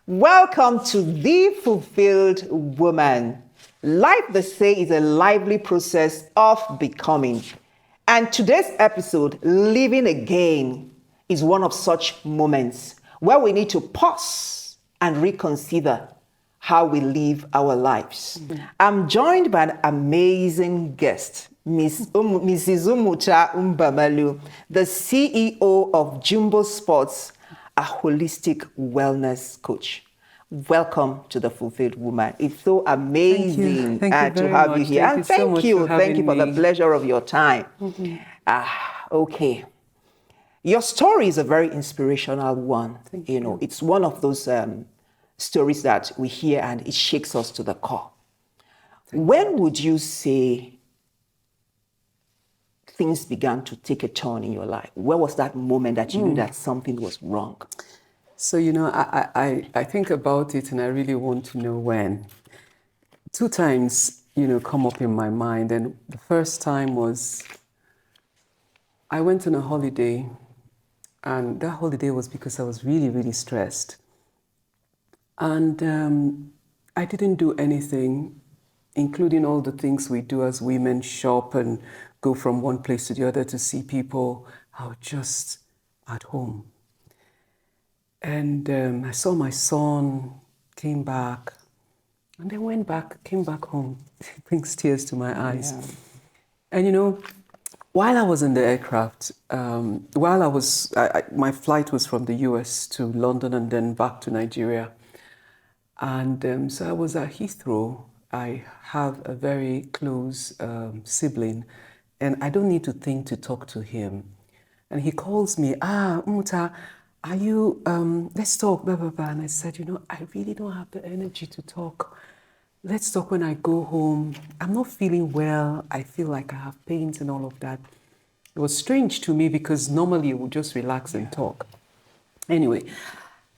Welcome to The Fulfilled Woman. Life, they say, is a lively process of becoming. And today's episode, Living Again, is one of such moments where we need to pause and reconsider how we live our lives. I'm joined by an amazing guest, Mrs. Umucha Mbamalu, the CEO of Jumbo Sports, a holistic wellness coach. Welcome to The Fulfilled Woman. It's so amazing Thank you to have you here. Thank you so much for Thank you for the me. pleasure of your time. Okay. Your story is a very inspirational one. You know, it's one of those stories that we hear and it shakes us to the core. When would you say things began to take a turn in your life? Where was that moment that you knew that something was wrong? So, I think about it and I really want to know when. 2 times, come up in my mind. And the first time was I went on a holiday, and that holiday was because I was really, really stressed. And I didn't do anything, including all the things we do as women, shop and go from one place to the other to see people. I was just at home. And I saw my son, came back, and then came back home. It brings tears to my eyes. Yeah. And while I was in the aircraft, my flight was from the US to London and then back to Nigeria. And so I was at Heathrow. I have a very close sibling, and I don't need to think to talk to him. And he calls me, Umuta, are you, let's talk, blah, blah, blah. And I said, I really don't have the energy to talk. Let's talk when I go home. I'm not feeling well. I feel like I have pains and all of that. It was strange to me because normally I would just relax and talk. Anyway,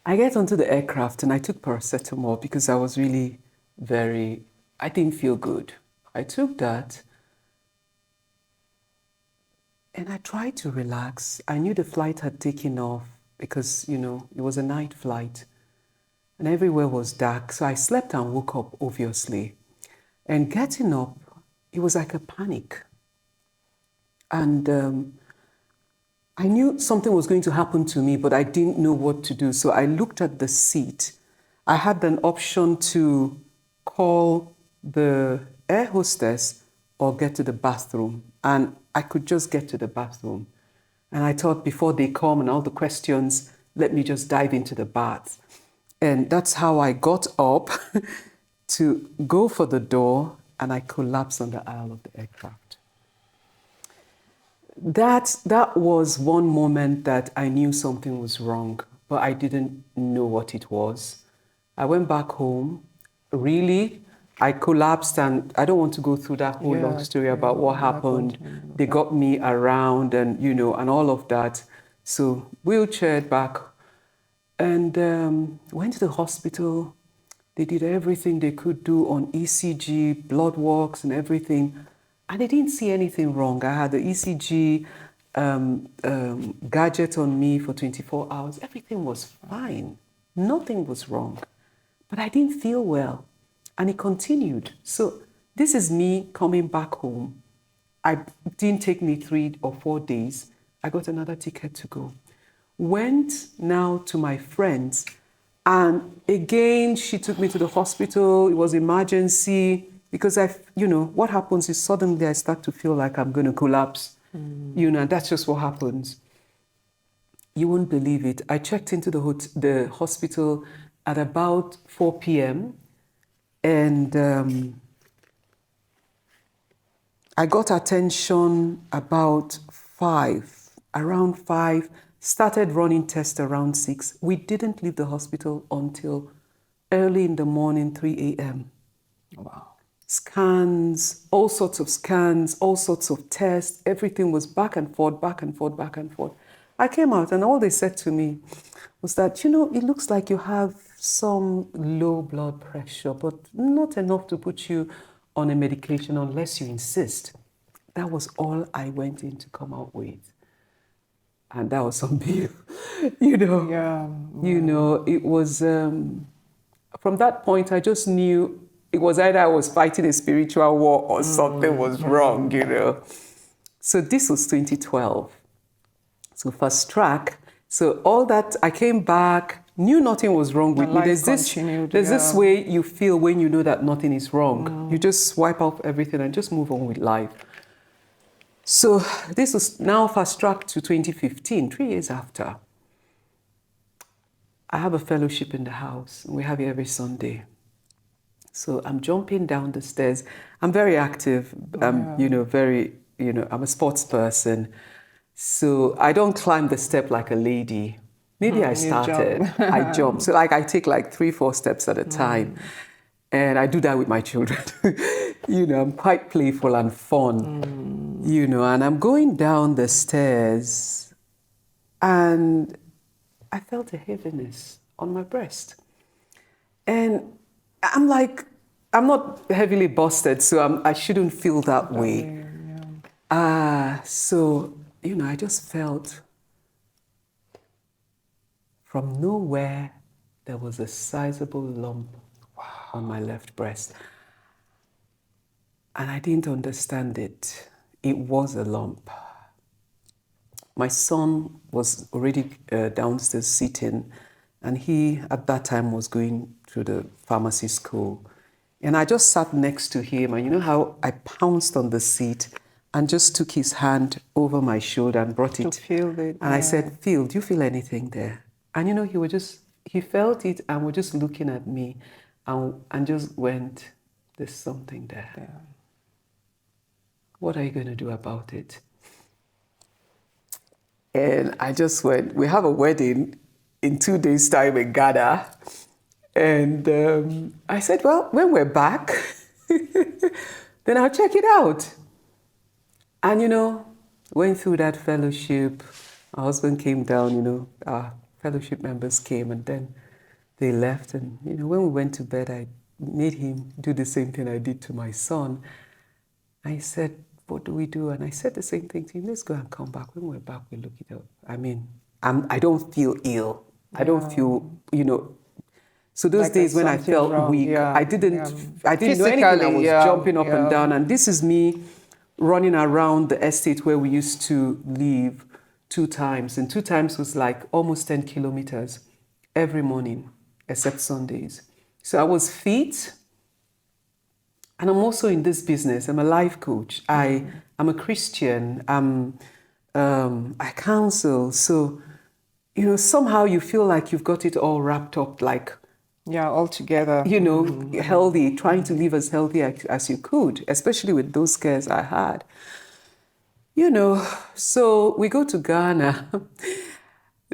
I get onto the aircraft and I took paracetamol because I was really I didn't feel good. I took that and I tried to relax. I knew the flight had taken off because, it was a night flight and everywhere was dark. So I slept and woke up, obviously. And getting up, it was like a panic. And I knew something was going to happen to me, but I didn't know what to do. So I looked at the seat. I had an option to call the air hostess or get to the bathroom. And I could just get to the bathroom. And I thought before they come and all the questions, let me just dive into the bath. And that's how I got up to go for the door, and I collapsed on the aisle of the aircraft. That was one moment that I knew something was wrong, but I didn't know what it was. I went back home. Really, I collapsed, and I don't want to go through that whole long story about what happened. They got me around and, and all of that. So wheelchaired back and went to the hospital. They did everything they could do on ECG, blood works and everything. And they didn't see anything wrong. I had the ECG gadget on me for 24 hours. Everything was fine. Nothing was wrong. But I didn't feel well. And it continued. So this is me coming back home. It didn't take me 3 or 4 days. I got another ticket to go. Went now to my friends. And again, she took me to the hospital. It was emergency. Because what happens is suddenly I start to feel like I'm going to collapse. And that's just what happens. You won't believe it. I checked into the hospital at about 4 p.m. And I got attention about 5, around 5, started running tests around 6. We didn't leave the hospital until early in the morning, 3 a.m. Wow. Scans, all sorts of scans, all sorts of tests. Everything was back and forth, back and forth, back and forth. I came out and all they said to me was that, it looks like you have some low blood pressure, but not enough to put you on a medication unless you insist. That was all I went in to come out with. And that was some bill, Yeah. it was from that point, I just knew it was either I was fighting a spiritual war or something was wrong, you know. So this was 2012. So fast track. So all that, I came back, knew nothing was wrong with me. There's this way you feel when you know that nothing is wrong. You just wipe off everything and just move on with life. So this was now fast track to 2015, 3 years after. I have a fellowship in the house. We have it every Sunday. So I'm jumping down the stairs. I'm very active. You know, I'm a sports person. So I don't climb the step like a lady. Maybe I started, I jump. So like I take like 3-4 steps at a time. And I do that with my children. You know, I'm quite playful and fun, you know, and I'm going down the stairs and I felt a heaviness on my breast. And I'm like, I'm not heavily busted, so I shouldn't feel that way. So, you know, I just felt from nowhere, there was a sizable lump on my left breast. And I didn't understand it. It was a lump. My son was already downstairs sitting, and he, at that time, was going to the pharmacy school. And I just sat next to him, and you know how I pounced on the seat and just took his hand over my shoulder and brought it. To feel it. And I said, Phil, do you feel anything there? And you know, he felt it and was just looking at me and just went, there's something there. Yeah. What are you going to do about it? And I just went, we have a wedding in 2 days' time in Ghana. And I said, well, when we're back, then I'll check it out. And, you know, went through that fellowship. My husband came down, you know, our fellowship members came, and then they left. And, you know, when we went to bed, I made him do the same thing I did to my son. I said, what do we do? And I said the same thing to him, let's go and come back. When we're back, we look it up. I mean, I don't feel ill. I don't feel, you know. So those like days when I felt wrong. Weak, I didn't know anything. I was jumping up and down. And this is me running around the estate where we used to live 2 times. And 2 times was like almost 10 kilometers every morning, except Sundays. So I was fit. And I'm also in this business. I'm a life coach. I'm a Christian. I counsel. So, you know, somehow you feel like you've got it all wrapped up, like, all together. You know, healthy, trying to live as healthy as you could, especially with those scares I had. You know, so we go to Ghana.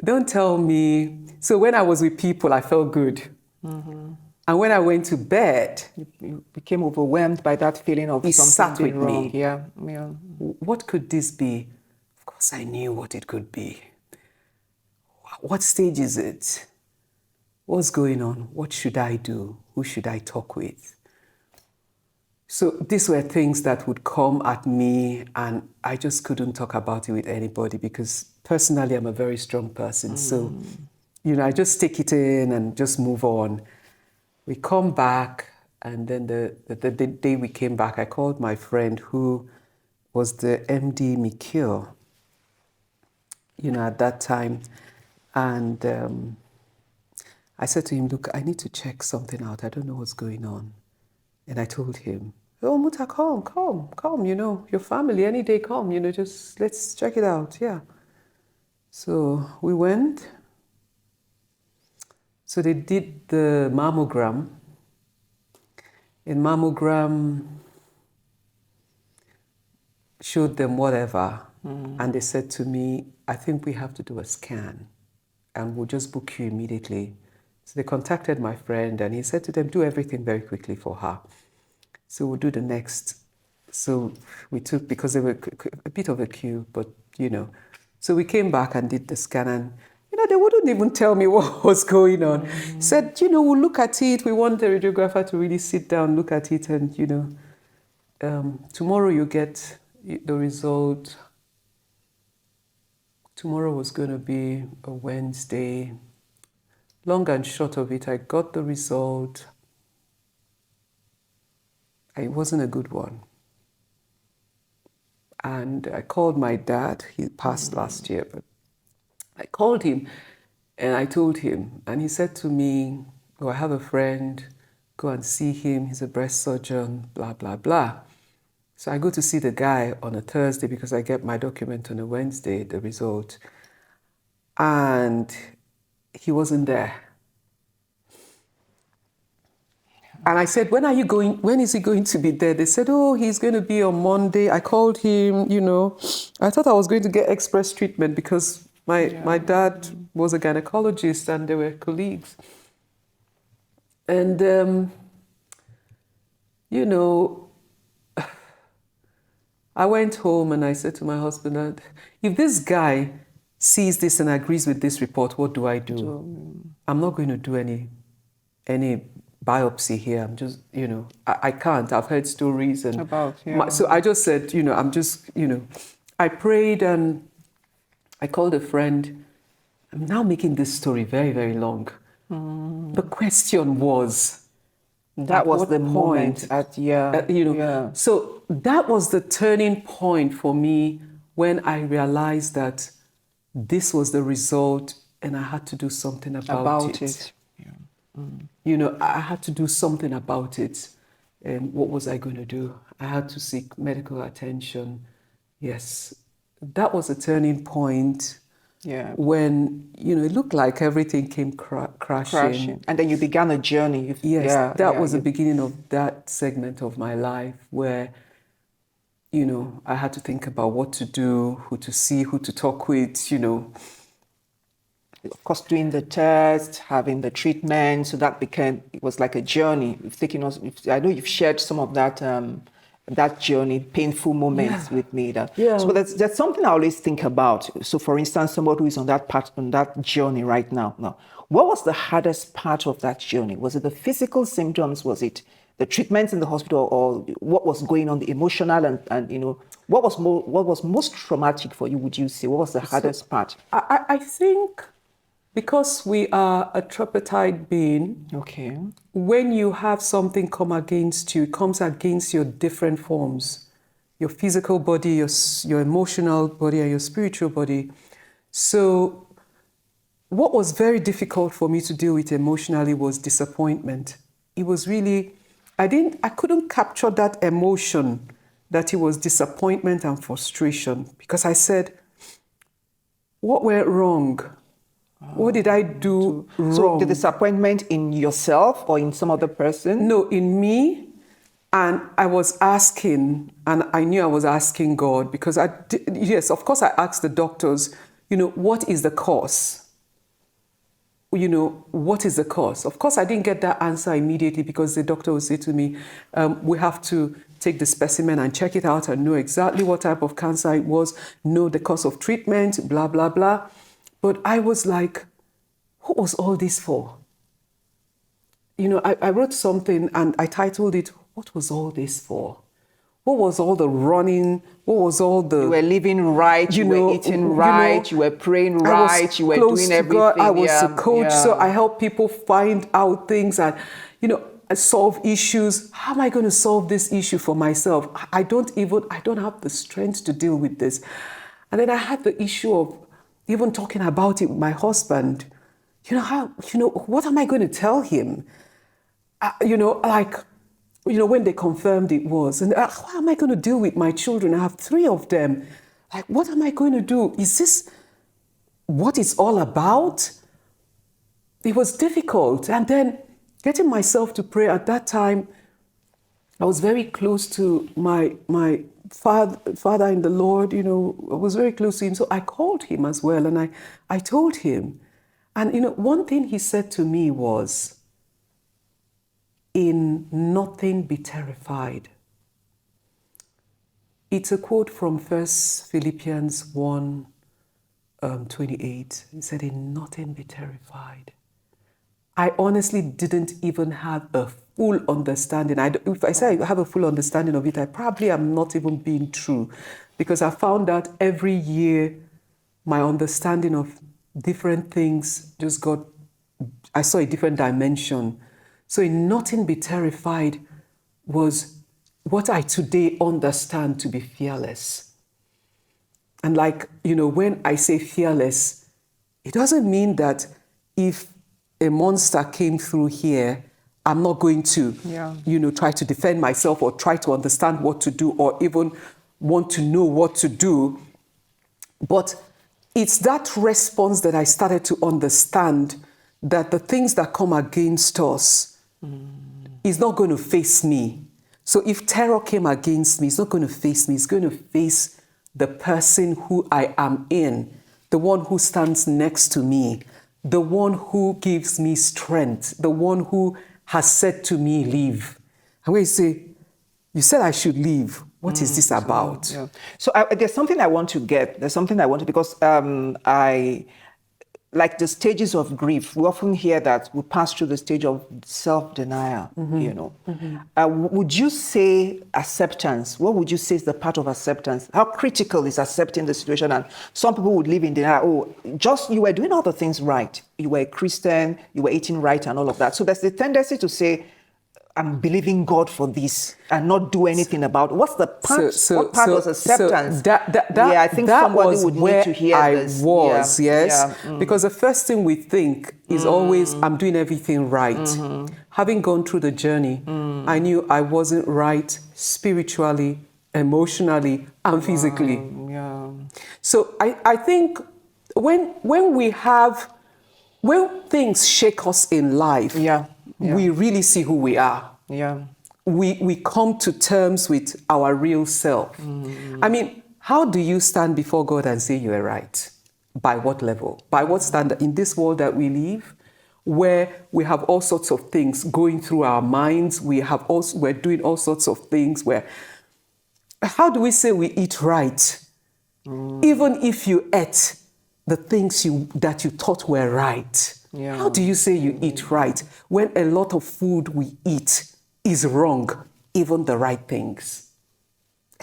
Don't tell me. So when I was with people, I felt good. And when I went to bed, you became overwhelmed by that feeling of something being wrong. Yeah. What could this be? Of course, I knew what it could be. What stage is it? What's going on? What should I do? Who should I talk with? So these were things that would come at me, and I just couldn't talk about it with anybody because personally, I'm a very strong person. So, you know, I just take it in and just move on. We come back, and then the day we came back, I called my friend who was the MD Mikio, you know, at that time. And I said to him, look, I need to check something out. I don't know what's going on. And I told him, oh, Muta, come, you know, your family, any day, come, you know, just let's check it out, yeah. So we went. So they did the mammogram. And mammogram showed them whatever. And they said to me, I think we have to do a scan and we'll just book you immediately. So they contacted my friend and he said to them, do everything very quickly for her. So we'll do the next. So we took, because there were a bit of a queue, but you know. So we came back and did the scan, and you know, they wouldn't even tell me what was going on. Said, you know, we'll look at it. We want the radiographer to really sit down, look at it, and you know, tomorrow you get the result. Tomorrow was going to be a Wednesday. long and short of it, I got the result. It wasn't a good one. And I called my dad. He passed last year, but I called him and I told him. And he said to me, oh, I have a friend, go and see him. He's a breast surgeon, blah, blah, blah. So I go to see the guy on a Thursday because I get my document on a Wednesday, the result. And he wasn't there. And I said, when is he going to be there? They said, oh, he's going to be on Monday. I called him, I thought I was going to get express treatment because my dad was a gynecologist and they were colleagues. And, I went home and I said to my husband, if this guy sees this and agrees with this report, what do I do? I'm not going to do any biopsy here. I'm just, I can't. I've heard stories and so I just said, I prayed and I called a friend. I'm now making this story very, very long. The question was, that was the moment So that was the turning point for me when I realized that this was the result and I had to do something about it. I had to do something about it. And what was I going to do? I had to seek medical attention. Yes, that was a turning point. Yeah. When, it looked like everything came crashing. And then you began a journey. That was the beginning of that segment of my life where, I had to think about what to do, who to see, who to talk with, Of course, doing the test, having the treatment. So it was like a journey. I know you've shared some of that journey, painful moments with me. So there's something I always think about. So for instance, somebody who is on that journey right now. What was the hardest part of that journey? Was it the physical symptoms? Was it the treatments in the hospital, or what was going on, the emotional and what was most traumatic for you, would you say? What was the hardest part? I think because we are a tripartite being, when you have something come against you, it comes against your different forms, your physical body, your emotional body, and your spiritual body. So what was very difficult for me to deal with emotionally was disappointment. It was really, I couldn't capture that emotion, that it was disappointment and frustration, because I said, what went wrong? What did I do wrong? So the disappointment in yourself or in some other person? No, in me. And I was asking, and I knew I was asking God, because yes, of course I asked the doctors, what is the cause? What is the cause? Of course, I didn't get that answer immediately, because the doctor would say to me, we have to take the specimen and check it out and know exactly what type of cancer it was, know the course of treatment, blah, blah, blah. But I was like, what was all this for? I wrote something and I titled it, what was all this for? What was all the running? What was all the... You were living right, you were eating right, you were praying right, you were doing everything. God. I was a coach, so I help people find out things and, solve issues. How am I going to solve this issue for myself? I don't have the strength to deal with this. And then I had the issue of even talking about it with my husband. What am I going to tell him? When they confirmed it was, and how am I going to deal with my children? I have 3 of them. Like, what am I going to do? Is this what it's all about? It was difficult. And then getting myself to pray at that time, I was very close to my father in the Lord, I was very close to him. So I called him as well. And I told him, and one thing he said to me was, in nothing be terrified. It's a quote from 1 Philippians 1:28. He said, in nothing be terrified. I honestly didn't even have a full understanding. If I say I have a full understanding of it, I probably am not even being true, because I found out every year my understanding of different things just got I saw a different dimension. So in Nothing Be Terrified was what I today understand to be fearless. And like, when I say fearless, it doesn't mean that if a monster came through here, I'm not going to, try to defend myself or try to understand what to do or even want to know what to do. But it's that response that I started to understand that the things that come against us is not going to face me. So if terror came against me, it's not going to face me. It's going to face the person who I am in, the one who stands next to me, the one who gives me strength, the one who has said to me, leave. I'm going to say, you said I should leave. What is this about? So there's something I want to get. There's something I want to, because like the stages of grief, we often hear that we pass through the stage of self-denial, would you say acceptance? What would you say is the part of acceptance? How critical is accepting the situation? And some people would live in denial. Just you were doing all the things right. You were a Christian, you were eating right and all of that. So there's the tendency to say, I'm believing God for this and not do anything about it. What's the part? What part was acceptance? I think that somebody would need to hear this. Because the first thing we think is always, I'm doing everything right. Having gone through the journey, I knew I wasn't right spiritually, emotionally, and physically. So I think when things shake us in life, we really see who we are. We come to terms with our real self. I mean, how do you stand before God and say you are right? By what level? By what standard? In this world that we live, where we have all sorts of things going through our minds, we're doing all sorts of things where, how do we say we eat right? Even if you ate the things that you thought were right. How do you say you eat right when a lot of food we eat is wrong, even the right things?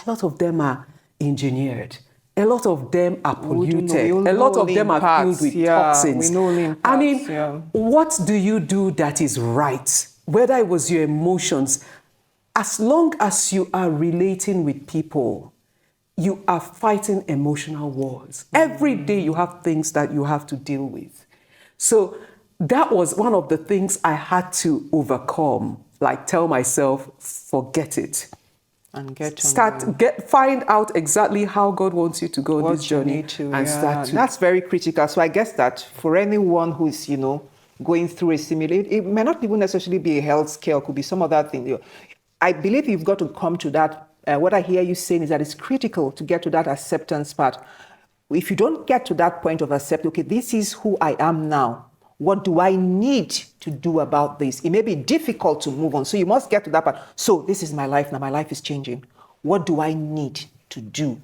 A lot of them are engineered. A lot of them are polluted. A lot of them are filled with toxins. I mean, what do you do that is right? Whether it was your emotions, as long as you are relating with people, you are fighting emotional wars. Every day you have things that you have to deal with. So that was one of the things I had to overcome. Like tell myself, forget it. And find out exactly how God wants you to go on this journey. That's very critical. So I guess that for anyone who is, going through a similar, it may not even necessarily be a health scare, it could be some other thing. I believe you've got to come to that. What I hear you saying is that it's critical to get to that acceptance part. If you don't get to that point of accept, okay, this is who I am now. What do I need to do about this? It may be difficult to move on. So you must get to that part. So this is my life now. My life is changing. What do I need to do?